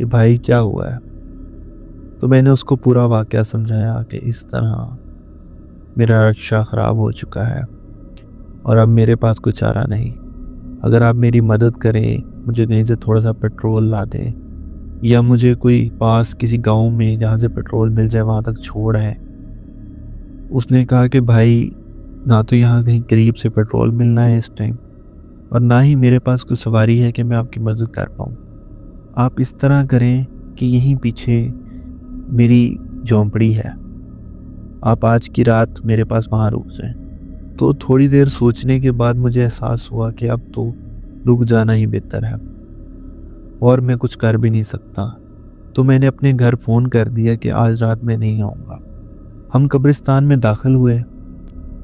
کہ بھائی کیا ہوا ہے؟ تو میں نے اس کو پورا واقعہ سمجھایا کہ اس طرح میرا رکشہ خراب ہو چکا ہے اور اب میرے پاس کوئی چارہ نہیں. اگر آپ میری مدد کریں، مجھے کہیں سے تھوڑا سا پیٹرول لا دیں یا مجھے کوئی پاس کسی گاؤں میں جہاں سے پیٹرول مل جائے وہاں تک چھوڑ ہے. اس نے کہا کہ بھائی نہ تو یہاں کہیں قریب سے پیٹرول ملنا ہے اس ٹائم، اور نہ ہی میرے پاس کوئی سواری ہے کہ میں آپ کی مدد کر پاؤں. آپ اس طرح کریں کہ یہیں پیچھے میری جھونپڑی ہے، آپ آج کی رات میرے پاس وہاں رک جائیں. تو تھوڑی دیر سوچنے کے بعد مجھے احساس ہوا کہ اب تو رک جانا ہی بہتر ہے اور میں کچھ کر بھی نہیں سکتا. تو میں نے اپنے گھر فون کر دیا کہ آج رات میں نہیں آؤں گا. ہم قبرستان میں داخل ہوئے.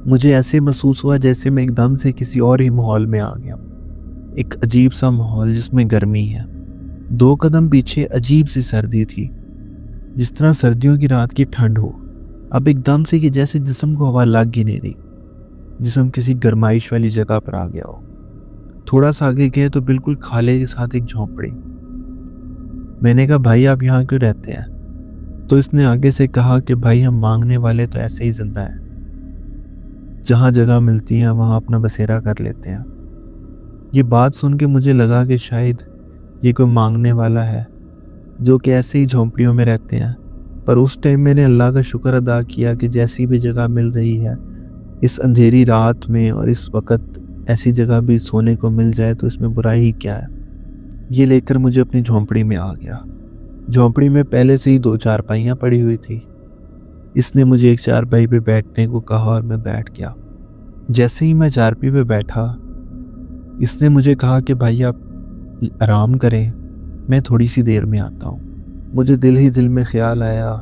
مجھے ایسے محسوس ہوا جیسے میں ایک دم سے کسی اور ہی ماحول میں آ گیا. ایک عجیب سا ماحول جس میں گرمی ہے. 2 قدم پیچھے عجیب سی سردی تھی، جس طرح سردیوں کی رات کی ٹھنڈ ہو. اب ایک دم سے کہ جیسے جسم کو ہوا لگ ہی نہیں رہی، جسم کسی گرمائش والی جگہ پر آ گیا ہو. تھوڑا سا آگے گئے تو بالکل کھالے کے ساتھ ایک جھونپڑی. میں نے کہا بھائی آپ یہاں کیوں رہتے ہیں؟ تو اس نے آگے سے کہا کہ بھائی ہم مانگنے والے تو ایسے ہی زندہ ہیں، جہاں جگہ ملتی ہے وہاں اپنا بسیرا کر لیتے ہیں. یہ بات سن کے مجھے لگا کہ شاید یہ کوئی مانگنے والا ہے جو کہ ایسے ہی جھونپڑیوں میں رہتے ہیں. پر اس ٹائم میں نے اللہ کا شکر ادا کیا کہ جیسی بھی جگہ مل رہی ہے اس اندھیری رات میں اور اس وقت ایسی جگہ بھی سونے کو مل جائے تو اس میں برائی ہی کیا ہے. یہ لے کر مجھے اپنی جھونپڑی میں آ گیا. جھونپڑی میں پہلے سے ہی 2 چارپائیاں پڑی ہوئی تھی. اس نے مجھے ایک چارپائی پہ بیٹھنے کو کہا اور میں بیٹھ گیا. جیسے ہی میں چارپائی پہ بیٹھا اس نے مجھے کہا کہ بھائی آپ آرام کریں، میں تھوڑی سی دیر میں آتا ہوں. مجھے دل ہی دل میں خیال آیا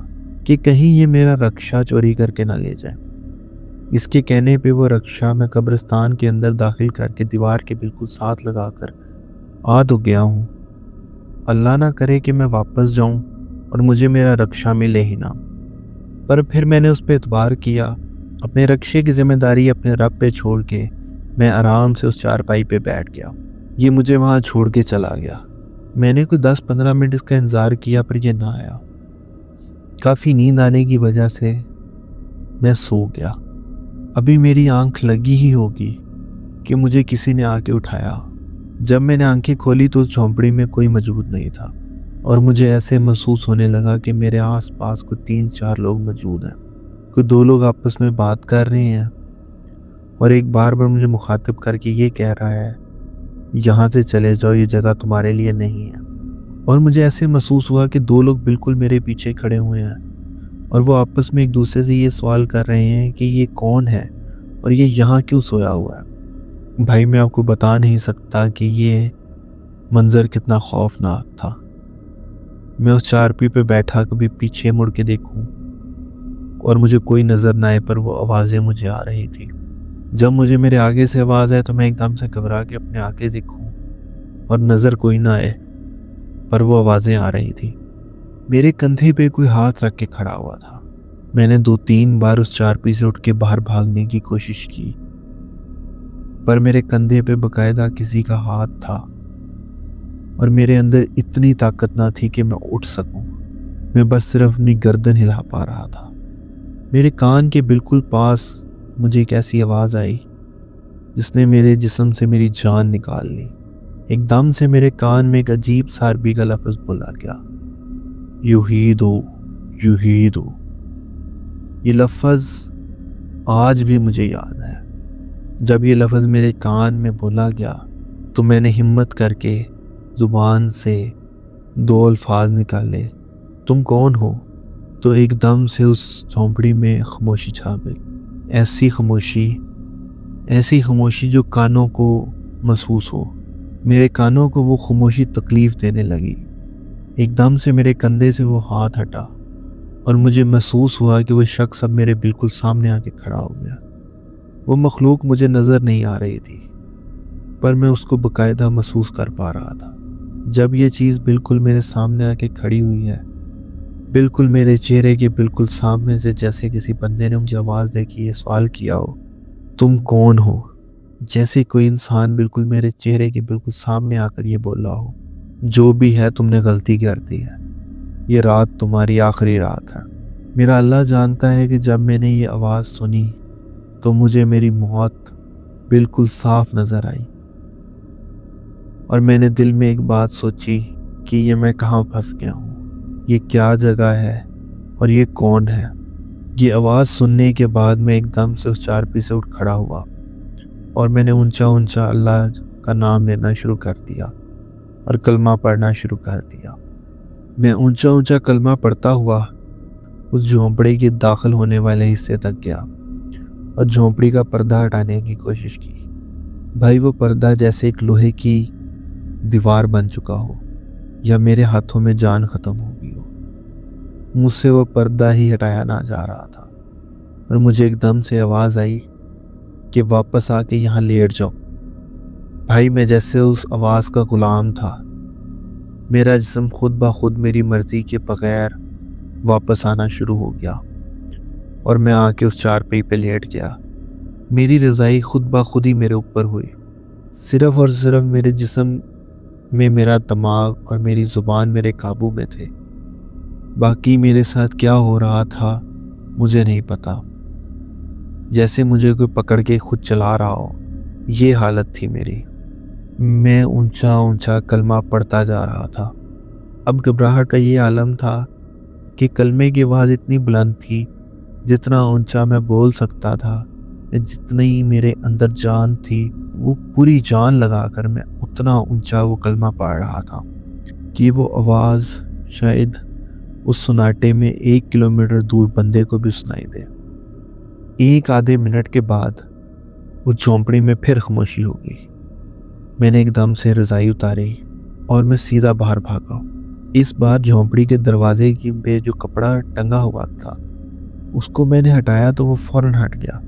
کہ کہیں یہ میرا رکشہ چوری کر کے نہ لے جائے. اس کے کہنے پہ وہ رکشہ میں قبرستان کے اندر داخل کر کے دیوار کے بالکل ساتھ لگا کر آ تو گیا ہوں. اللہ نہ کرے کہ میں واپس جاؤں اور مجھے میرا رکشہ ملے ہی نہ. پر پھر میں نے اس پہ اعتبار کیا. اپنے رکشے کی ذمہ داری اپنے رب پہ چھوڑ کے میں آرام سے اس چارپائی پہ بیٹھ گیا. یہ مجھے وہاں چھوڑ کے چلا گیا. میں نے کوئی 10-15 منٹ اس کا انتظار کیا پر یہ نہ آیا. کافی نیند آنے کی وجہ سے میں سو گیا. ابھی میری آنکھ لگی ہی ہوگی کہ مجھے کسی نے آ کے اٹھایا. جب میں نے آنکھیں کھولی تو اس جھونپڑی میں کوئی موجود نہیں تھا اور مجھے ایسے محسوس ہونے لگا کہ میرے آس پاس کوئی 3-4 لوگ موجود ہیں. کوئی 2 لوگ آپس میں بات کر رہے ہیں اور ایک بار بار مجھے مخاطب کر کے یہ کہہ رہا ہے یہاں سے چلے جاؤ، یہ جگہ تمہارے لیے نہیں ہے. اور مجھے ایسے محسوس ہوا کہ 2 لوگ بالکل میرے پیچھے کھڑے ہوئے ہیں اور وہ آپس میں ایک دوسرے سے یہ سوال کر رہے ہیں کہ یہ کون ہے اور یہ یہاں کیوں سویا ہوا ہے. بھائی میں آپ کو بتا نہیں سکتا کہ یہ منظر کتنا خوفناک تھا. میں اس چارپائی پہ بیٹھا کبھی پیچھے مڑ کے دیکھوں اور مجھے کوئی نظر نہ آئے پر وہ آوازیں مجھے آ رہی تھی. جب مجھے میرے آگے سے آواز آئے تو میں ایک دم سے گھبرا کے اپنے آگے دیکھوں اور نظر کوئی نہ آئے پر وہ آوازیں آ رہی تھی. میرے کندھے پہ کوئی ہاتھ رکھ کے کھڑا ہوا تھا. میں نے 2-3 بار اس چارپائی سے اٹھ کے باہر بھاگنے کی کوشش کی پر میرے کندھے پہ باقاعدہ کسی کا ہاتھ تھا اور میرے اندر اتنی طاقت نہ تھی کہ میں اٹھ سکوں. میں بس صرف اپنی گردن ہلا پا رہا تھا. میرے کان کے بالکل پاس مجھے ایک ایسی آواز آئی جس نے میرے جسم سے میری جان نکال لی. ایک دم سے میرے کان میں ایک عجیب سا عربی کا لفظ بولا گیا، یوہیدو یوہیدو. یہ لفظ آج بھی مجھے یاد ہے. جب یہ لفظ میرے کان میں بولا گیا تو میں نے ہمت کر کے زبان سے 2 الفاظ نکالے، تم کون ہو؟ تو ایک دم سے اس جھونپڑی میں خاموشی چھا گئی. ایسی خاموشی جو کانوں کو محسوس ہو. میرے کانوں کو وہ خاموشی تکلیف دینے لگی. ایک دم سے میرے کندھے سے وہ ہاتھ ہٹا اور مجھے محسوس ہوا کہ وہ شخص اب میرے بالکل سامنے آ کے کھڑا ہو گیا. وہ مخلوق مجھے نظر نہیں آ رہی تھی پر میں اس کو باقاعدہ محسوس کر پا رہا تھا. جب یہ چیز بالکل میرے سامنے آ کے کھڑی ہوئی ہے، بالکل میرے چہرے کے بالکل سامنے سے، جیسے کسی بندے نے مجھے آواز دے کے یہ سوال کیا ہو، تم کون ہو؟ جیسے کوئی انسان بالکل میرے چہرے کے بالکل سامنے آ کر یہ بولا ہو. جو بھی ہے تم نے غلطی کر دی ہے، یہ رات تمہاری آخری رات ہے۔ میرا اللہ جانتا ہے کہ جب میں نے یہ آواز سنی تو مجھے میری موت بالکل صاف نظر آئی، اور میں نے دل میں ایک بات سوچی کہ یہ میں کہاں پھنس گیا ہوں، یہ کیا جگہ ہے اور یہ کون ہے۔ یہ آواز سننے کے بعد میں ایک دم سے اس چارپی سے اٹھ کھڑا ہوا اور میں نے اونچا اونچا اللہ کا نام لینا شروع کر دیا اور کلمہ پڑھنا شروع کر دیا۔ میں اونچا اونچا کلمہ پڑھتا ہوا اس جھونپڑی کے داخل ہونے والے حصے تک گیا اور جھونپڑی کا پردہ ہٹانے کی کوشش کی۔ بھائی وہ پردہ جیسے ایک لوہے کی دیوار بن چکا ہو یا میرے ہاتھوں میں جان ختم ہو گئی ہو۔ مجھ سے وہ پردہ ہی ہٹایا نہ جا رہا تھا، اور مجھے ایک دم سے آواز آئی کہ واپس آ کے یہاں لیٹ جاؤ۔ بھائی میں جیسے اس آواز کا غلام تھا، میرا جسم خود بخود میری مرضی کے بغیر واپس آنا شروع ہو گیا اور میں آ کے اس چارپائی پہ لیٹ گیا۔ میری رضائی خود بخود ہی میرے اوپر ہوئی، صرف اور صرف میرے جسم میں میرا دماغ اور میری زبان میرے قابو میں تھے۔ باقی میرے ساتھ کیا ہو رہا تھا مجھے نہیں پتا، جیسے مجھے کوئی پکڑ کے خود چلا رہا ہو، یہ حالت تھی میری۔ میں اونچا اونچا کلمہ پڑھتا جا رہا تھا۔ اب گھبراہٹ کا یہ عالم تھا کہ کلمے کی آواز اتنی بلند تھی، جتنا اونچا میں بول سکتا تھا، جتنی میرے اندر جان تھی، وہ پوری جان لگا کر میں اتنا اونچا وہ کلمہ پڑھ رہا تھا کہ وہ آواز شاید اس سناٹے میں 1 کلومیٹر دور بندے کو بھی سنائی دے۔ ایک آدھے منٹ کے بعد اس جھونپڑی میں پھر خاموشی ہو گئی۔ میں نے ایک دم سے رضائی اتاری اور میں سیدھا باہر بھاگا۔ اس بار جھونپڑی کے دروازے کی پہ جو کپڑا ٹنگا ہوا تھا اس کو میں نے ہٹایا تو وہ فوراً ہٹ گیا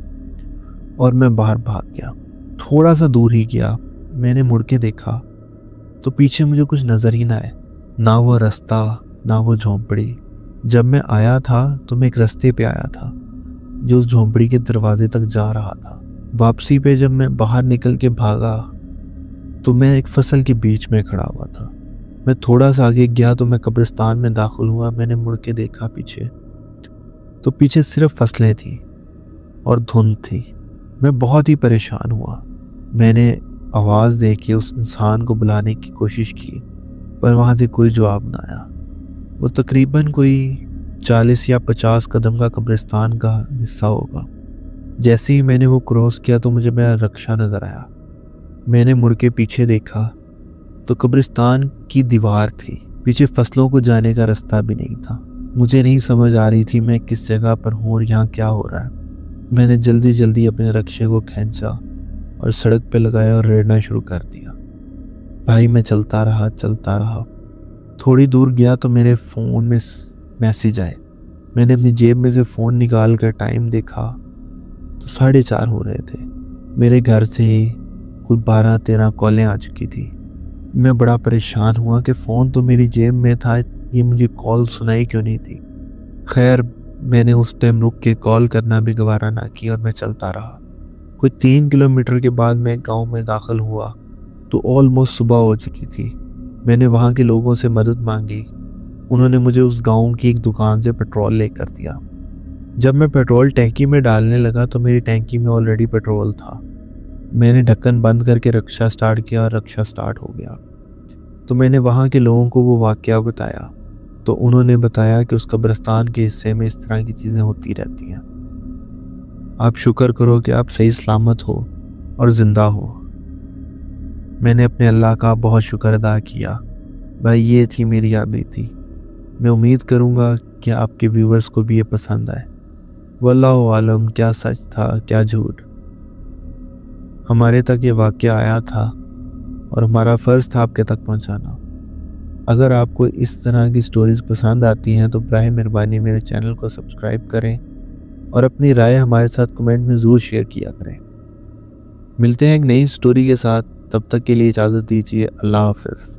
اور میں باہر بھاگ گیا۔ تھوڑا سا دور ہی گیا، میں نے مڑ کے دیکھا تو پیچھے مجھے کچھ نظر ہی نہ آئے، نہ وہ رستہ نہ وہ جھونپڑی۔ جب میں آیا تھا تو میں ایک رستے پہ آیا تھا جو اس جھونپڑی کے دروازے تک جا رہا تھا۔ واپسی پہ جب میں باہر نکل کے بھاگا تو میں ایک فصل کے بیچ میں کھڑا ہوا تھا۔ میں تھوڑا سا آگے گیا تو میں قبرستان میں داخل ہوا۔ میں نے مڑ کے دیکھا پیچھے تو پیچھے صرف فصلیں تھیں اور دھند تھی۔ میں بہت ہی پریشان ہوا۔ میں نے آواز دے کے اس انسان کو بلانے کی کوشش کی، پر وہاں سے کوئی جواب نہ آیا۔ وہ تقریباً کوئی 40 یا 50 قدم کا قبرستان کا حصہ ہوگا۔ جیسے ہی میں نے وہ کراس کیا تو مجھے میرا رکشہ نظر آیا۔ میں نے مڑ کے پیچھے دیکھا تو قبرستان کی دیوار تھی، پیچھے فصلوں کو جانے کا رستہ بھی نہیں تھا۔ مجھے نہیں سمجھ آ رہی تھی میں کس جگہ پر ہوں اور یہاں کیا ہو رہا ہے۔ میں نے جلدی جلدی اپنے رکشے کو کھینچا اور سڑک پہ لگایا اور ریڑنا شروع کر دیا۔ بھائی میں چلتا رہا۔ تھوڑی دور گیا تو میرے فون میں میسیج آئے۔ میں نے اپنی جیب میں سے فون نکال کر ٹائم دیکھا تو 4:30 ہو رہے تھے۔ میرے گھر سے کچھ 12-13 کالیں آ چکی تھی۔ میں بڑا پریشان ہوا کہ فون تو میری جیب میں تھا، یہ مجھے کال سنائی کیوں نہیں تھی۔ خیر میں نے اس ٹائم رک کے کال کرنا بھی گوارا نہ کیا اور میں چلتا رہا۔ کوئی 3 کلومیٹر کے بعد میں گاؤں میں داخل ہوا تو آلموسٹ صبح ہو چکی تھی۔ میں نے وہاں کے لوگوں سے مدد مانگی، انہوں نے مجھے اس گاؤں کی ایک دکان سے پیٹرول لے کر دیا۔ جب میں پیٹرول ٹینکی میں ڈالنے لگا تو میری ٹینکی میں آلریڈی پیٹرول تھا۔ میں نے ڈھکن بند کر کے رکشہ سٹارٹ کیا اور رکشہ سٹارٹ ہو گیا۔ تو میں نے وہاں کے لوگوں کو وہ واقعہ بتایا تو انہوں نے بتایا کہ اس قبرستان کے حصے میں اس طرح کی چیزیں ہوتی رہتی ہیں۔ آپ شکر کرو کہ آپ صحیح سلامت ہو اور زندہ ہو۔ میں نے اپنے اللہ کا بہت شکر ادا کیا۔ بھائی یہ تھی میری بیتی۔ میں امید کروں گا کہ آپ کے ویورز کو بھی یہ پسند آئے۔ واللہ عالم کیا سچ تھا کیا جھوٹ۔ ہمارے تک یہ واقعہ آیا تھا اور ہمارا فرض تھا آپ کے تک پہنچانا۔ اگر آپ کو اس طرح کی سٹوریز پسند آتی ہیں تو براہ مہربانی میرے چینل کو سبسکرائب کریں اور اپنی رائے ہمارے ساتھ کمنٹ میں ضرور شیئر کیا کریں۔ ملتے ہیں ایک نئی سٹوری کے ساتھ، تب تک کے لیے اجازت دیجیے۔ اللہ حافظ۔